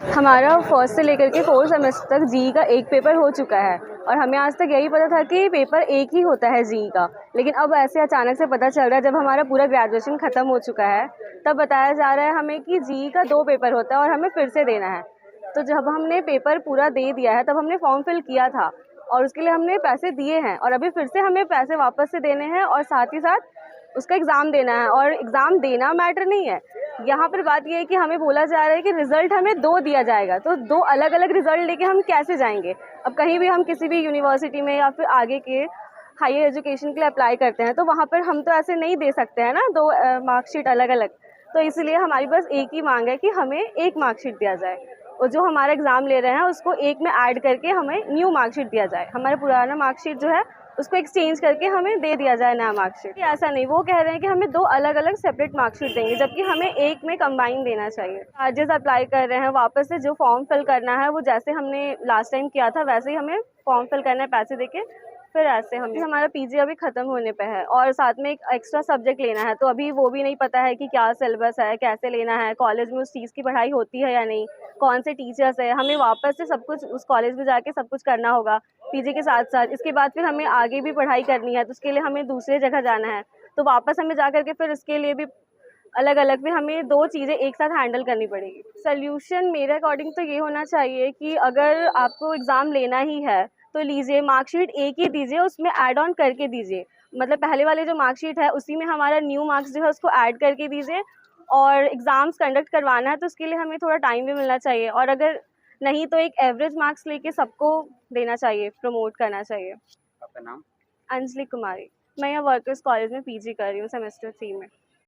हमारा फर्स्ट से लेकर के फोर्थ सेमेस्टर तक जीई का एक पेपर हो चुका है और हमें आज तक यही पता था कि पेपर एक ही होता है जीई का। लेकिन अब ऐसे अचानक से पता चल रहा है, जब हमारा पूरा ग्रेजुएशन ख़त्म हो चुका है तब बताया जा रहा है हमें कि जीई का 2 पेपर होता है और हमें फिर से देना है। तो जब हमने पेपर पूरा दे दिया है तब हमने फॉर्म फिल किया था और उसके लिए हमने पैसे दिए हैं और अभी फिर से हमें पैसे वापस से देने हैं और साथ ही साथ उसका एग्ज़ाम देना है। और एग्ज़ाम देना मैटर नहीं है, यहाँ पर बात ये है कि हमें बोला जा रहा है कि रिज़ल्ट हमें 2 दिया जाएगा, तो 2 अलग-अलग रिज़ल्ट लेके हम कैसे जाएंगे। अब कहीं भी हम किसी भी यूनिवर्सिटी में या फिर आगे के हायर एजुकेशन के लिए अप्लाई करते हैं तो वहाँ पर हम तो ऐसे नहीं दे सकते हैं ना 2 मार्कशीट अलग-अलग। तो इसलिए हमारी बस एक ही मांग है कि हमें 1 मार्कशीट दिया जाए और जो हमारा एग्ज़ाम ले रहे हैं उसको 1 में ऐड करके हमें न्यू मार्कशीट दिया जाए। हमारा पुराना मार्कशीट जो है उसको एक्सचेंज करके हमें दे दिया जाए नया मार्कशीट। ऐसा नहीं, वो कह रहे हैं कि हमें 2 अलग-अलग सेपरेट मार्कशीट देंगे जबकि हमें 1 में कंबाइन देना चाहिए। चार्जेस अप्लाई कर रहे हैं, वापस से जो फॉर्म फिल करना है वो जैसे हमने लास्ट टाइम किया था वैसे ही हमें फॉर्म फिल करना है पैसे देके। फिर ऐसे हमारा पीजी अभी ख़त्म होने पे है और साथ में एक एक्स्ट्रा सब्जेक्ट लेना है, तो अभी वो भी नहीं पता है कि क्या सिलेबस है, कैसे लेना है, कॉलेज में उस चीज़ की पढ़ाई होती है या नहीं, कौन से टीचर्स है। हमें वापस से सब कुछ उस कॉलेज में जाके सब कुछ करना होगा पीजी के साथ-साथ। इसके बाद फिर हमें आगे भी पढ़ाई करनी है तो उसके लिए हमें दूसरी जगह जाना है, तो वापस हमें जा कर के फिर इसके लिए भी अलग-अलग फिर हमें 2 चीज़ें एक साथ हैंडल करनी पड़ेगी। सॉल्यूशन मेरे अकॉर्डिंग तो ये होना चाहिए कि अगर आपको एग्ज़ाम लेना ही है तो लीजिए, मार्कशीट एक ही दीजिए, उसमें ऐड ऑन करके दीजिए। मतलब पहले वाले जो मार्कशीट है उसी में हमारा न्यू मार्क्स जो है उसको ऐड करके दीजिए और एग्ज़ाम्स कंडक्ट करवाना है तो उसके लिए हमें थोड़ा टाइम भी मिलना चाहिए और अगर नहीं तो एक एवरेज मार्क्स लेके सबको देना चाहिए, प्रमोट करना चाहिए। आपका नाम? अंजलि कुमारी। मैं यहाँ वर्कर्स कॉलेज में पीजी कर रही हूँ सेमेस्टर 3 में।